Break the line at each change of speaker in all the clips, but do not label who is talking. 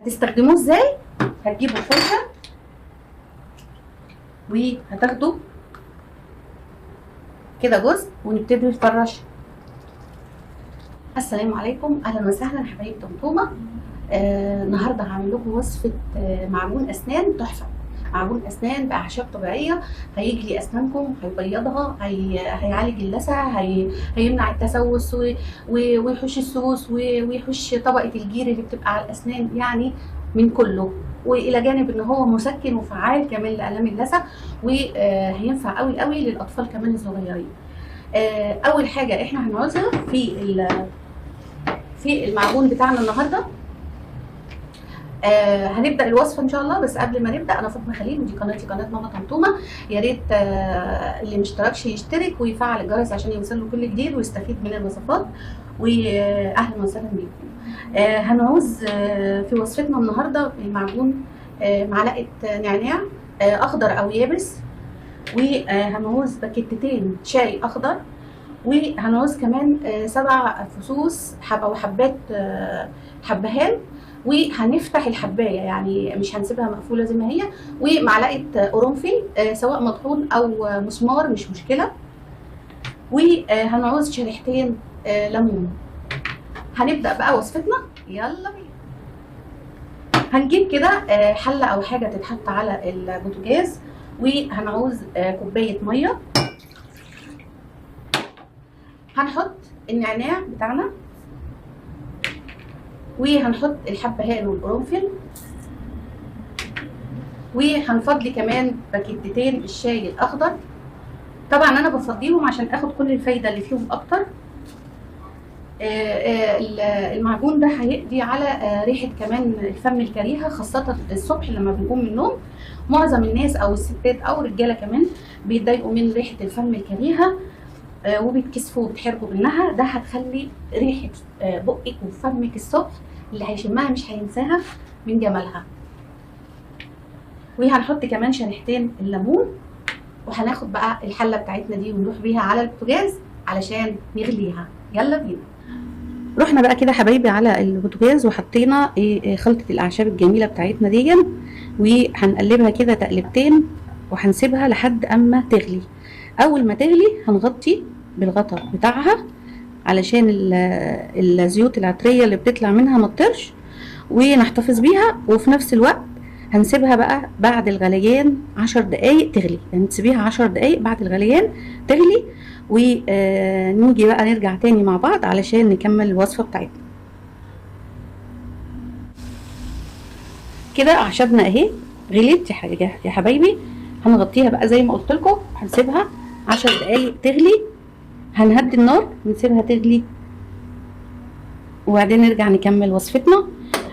هتستخدموه ازاي؟ هتجيبوا فرشة وهتاخدوا كده جزء ونبتدي نفرش. السلام عليكم، اهلا وسهلا حبايب طمطومه. النهارده هعمل لكم وصفه معجون اسنان تحفه. معجون اسنان باعشاب طبيعيه هيجلي اسنانكم، هيبيضها، هيعالج اللثه، هيمنع التسوس ويحوش السوس ويحوش طبقه الجير اللي بتبقى على الاسنان، يعني من كله. والى جانب ان هو مسكن وفعال كمان لالام اللثه، وهينفع قوي قوي للاطفال كمان الصغيرين. اول حاجه احنا هنعوزها في المعجون بتاعنا النهارده. هنبدا الوصفه ان شاء الله، بس قبل ما نبدا انا فاطمه خليل ودي قناتي قناه ماما طمطومه. يا ريت اللي مشتركش يشترك ويفعل الجرس عشان يوصل له كل جديد ويستفيد من الوصفات. واهلا وسهلا بيكم. هنعوز في وصفتنا النهارده المعجون معلقه نعناع اخضر او يابس، وهنعوز باكيتتين شاي اخضر، وهنعوز كمان 7 فصوص او حبات حبهان، وهنفتح الحبايه يعني مش هنسيبها مقفوله زي ما هي، ومعلقه قرنفل سواء مطحون او مسمار مش مشكله، وهنعوز شريحتين ليمون. هنبدا بقى وصفتنا، يلا بينا. هنجيب كده حله او حاجه تتحط على البوتاجاز، وهنعوز كوبايه ميه. هنحط النعناع بتاعنا، وهنحط الحبهان والقرنفل، وهنفضي كمان باكيتتين الشاي الاخضر. طبعا انا بفضيهم عشان اخد كل الفايده اللي فيهم اكتر. المعجون ده هيقضي على ريحه كمان الفم الكريهه، خاصه الصبح لما بنقوم من النوم. معظم الناس او الستات او الرجاله كمان بيتضايقوا من ريحه الفم الكريهه وبيتكسفوا وبيتحرجوا منها. ده هتخلي ريحه بقك وفمك الصبح اللي هيشمها مش هينساها من جمالها. وهنحط كمان شريحتين الليمون، وهناخد بقى الحله بتاعتنا دي ونروح بيها على البوتاجاز علشان نغليها. يلا بينا. رحنا بقى كده حبايبي على البوتاجاز وحطينا خلطه الاعشاب الجميله بتاعتنا دي، وهنقلبها كده تقلبتين وهنسيبها لحد اما تغلي. اول ما تغلي هنغطي بالغطا بتاعها علشان الزيوت العطريه اللي بتطلع منها ما تطرش، ونحتفظ بيها. وفي نفس الوقت هنسيبها بقى بعد الغليان 10 دقايق تغلي، يعني تسيبيها 10 دقايق بعد الغليان تغلي، ونيجي بقى نرجع تاني مع بعض علشان نكمل الوصفه بتاعتنا. كده اعشابنا اهي غليت يا حبايبي. هنغطيها بقى زي ما قلت لكم، هنسيبها 10 دقايق تغلي. هنهدي النار ونسيبها تغلي، وبعدين نرجع نكمل وصفتنا.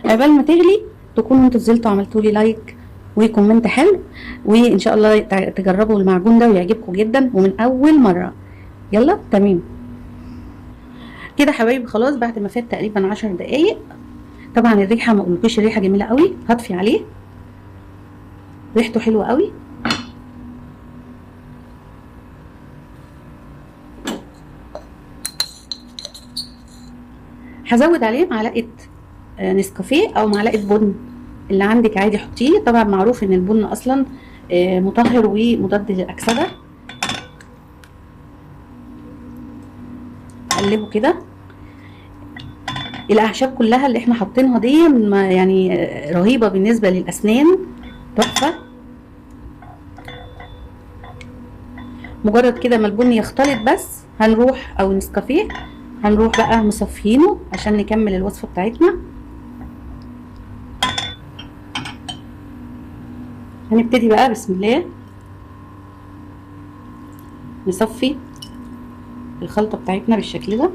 قبل ما تغلي تكونوا انتوا نزلتوا عملتوا لي لايك وكومنت حلو، وان شاء الله تجربوا المعجون ده ويعجبكم جدا ومن اول مره. يلا تمام كده حبايبي. خلاص بعد ما فات تقريبا 10 دقايق، طبعا الريحه ما اقولكوش، الريحه جميله قوي. هطفي عليه، ريحته حلوه قوي. هزود عليه معلقه نسكافيه او معلقه بن، اللي عندك عادي حطيه. طبعا معروف ان البن اصلا مطهر ومضاد للاكسده. قلبه كده. الاعشاب كلها اللي احنا حاطينها دي يعني رهيبه بالنسبه للاسنان، تحفه. مجرد كده ما البن يختلط بس هنروح، او نسكافيه، هنروح بقى مصفينه عشان نكمل الوصفه بتاعتنا. هنبتدي بقى بسم الله نصفي الخلطه بتاعتنا بالشكل ده.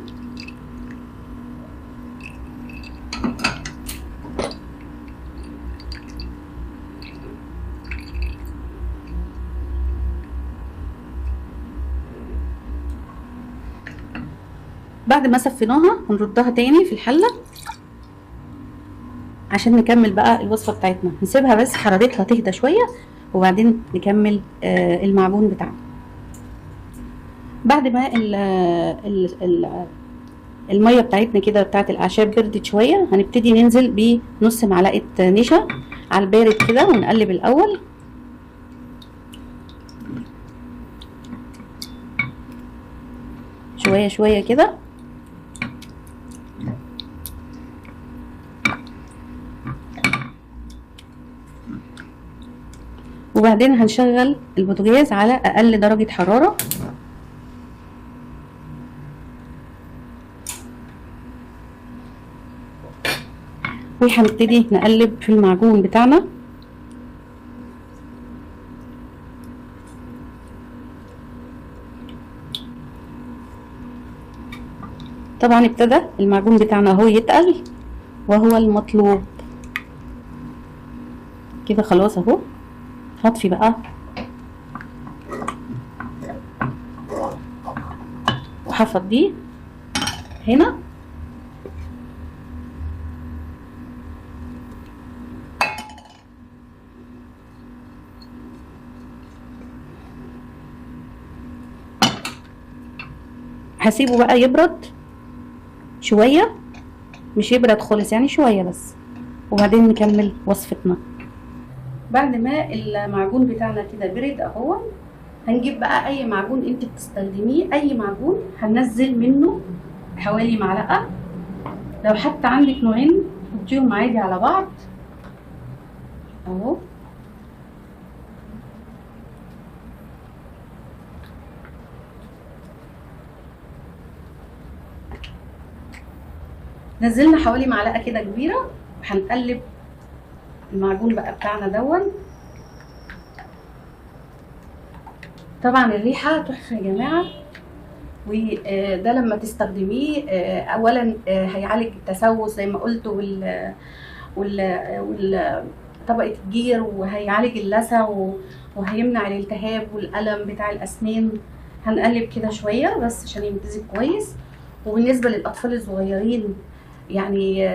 بعد ما صفيناها هنردها تاني في الحله عشان نكمل بقى الوصفه بتاعتنا. نسيبها بس حرارتها تهدى شويه وبعدين نكمل المعجون بتاعنا. بعد ما الميه بتاعتنا كده بتاعت الاعشاب بردت شويه، هنبتدي ننزل بنص معلقه نشا على البارد كده ونقلب الاول. شويه شويه كده. وبعدين هنشغل البوتاجاز على اقل درجه حراره، وهنبتدي نقلب في المعجون بتاعنا. طبعا ابتدى المعجون بتاعنا اهو يتقل وهو المطلوب كده. خلاص اهو هطفي بقى وهفضيه هنا. هسيبه بقى يبرد شوية، مش يبرد خالص يعني شوية بس، وبعدين نكمل وصفتنا. بعد ما المعجون بتاعنا كده برد اهو، هنجيب بقى اي معجون انت بتستخدميه، اي معجون هننزل منه حوالي معلقة. لو حتى عندك نوعين حطيهم عادي على بعض اهو. نزلنا حوالي معلقه كده كبيره، هنقلب المعجون بقى بتاعنا دون. طبعا الريحه تحفه يا جماعه، وده لما تستخدميه اولا هيعالج التسوس زي ما قلت، وال طبقه الجير، وهيعالج اللثه، وهيمنع الالتهاب والالم بتاع الاسنان. هنقلب كده شويه بس عشان يمتزج كويس. وبالنسبه للاطفال الصغيرين يعني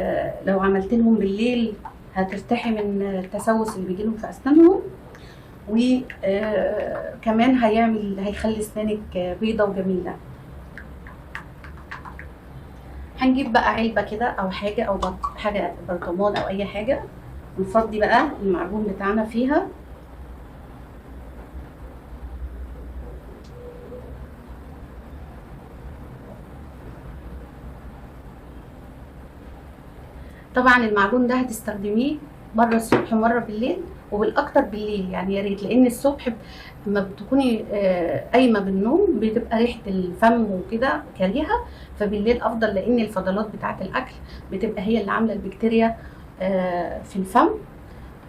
لو عملت لهم بالليل هترتاحي من التسوس اللي بيجي لهم في اسنانهم، وكمان هيخلي اسنانك بيضه وجميله. هنجيب بقى علبه كده او حاجه، او حاجه برطمان او اي حاجه، ونفضي بقى المعجون بتاعنا فيها. طبعا المعجون ده هتستخدميه مره الصبح مره بالليل، وبالاكتر بالليل يعني يا ريت، لان الصبح لما بتكوني قايمه بالنوم بتبقى ريحه الفم وكده كريهه، فبالليل افضل، لان الفضلات بتاعه الاكل بتبقى هي اللي عامله البكتيريا في الفم.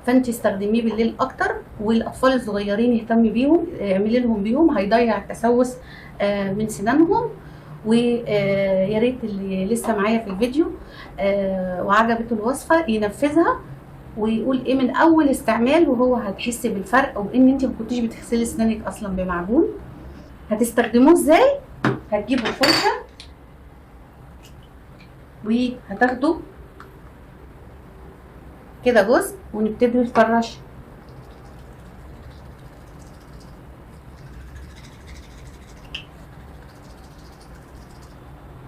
فانت استخدميه بالليل اكتر، والاطفال الصغيرين يهتمي بيهم، اعملي لهم بيهم، هيضيع التسوس من سنانهم. ويا ريت اللي لسه معايا في الفيديو وعجبته الوصفه ينفذها ويقول ايه من اول استعمال، وهو هتحسي بالفرق، وان انت ما كنتيش بتغسلي اسنانك اصلا بمعجون. هتستخدموه ازاي؟ هتجيبوا فرشه وهتاخدوا كده جزء ونبتدي نفرش.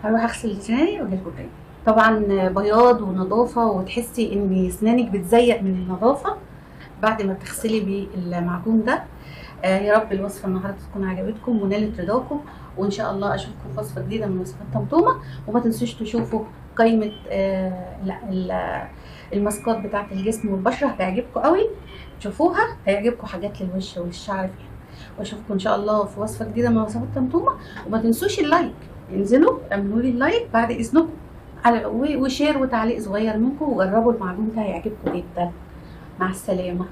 هروح اغسل اسناني واجيلكوا تاني. طبعا بياض ونظافه، وتحسي ان اسنانك بتزيق من النظافه بعد ما بتغسلي بالمعجون ده. يا رب الوصفه النهارده تكون عجبتكم ونالت رضاكم، وان شاء الله اشوفكم في وصفه جديده من وصفات طمطومه. وما تنسوش تشوفوا قائمه الماسكات بتاعه الجسم والبشره، هتعجبكم قوي، تشوفوها هيعجبكم حاجات للوش وللشعر فيها. واشوفكم ان شاء الله في وصفه جديده من وصفات طمطومه. وما تنسوش اللايك، انزلوا اعملوا لي اللايك بعد اذنكم، وشير وتعليق صغير منكم، وجربوا المعجون ده هيعجبكم جدا. مع السلامه.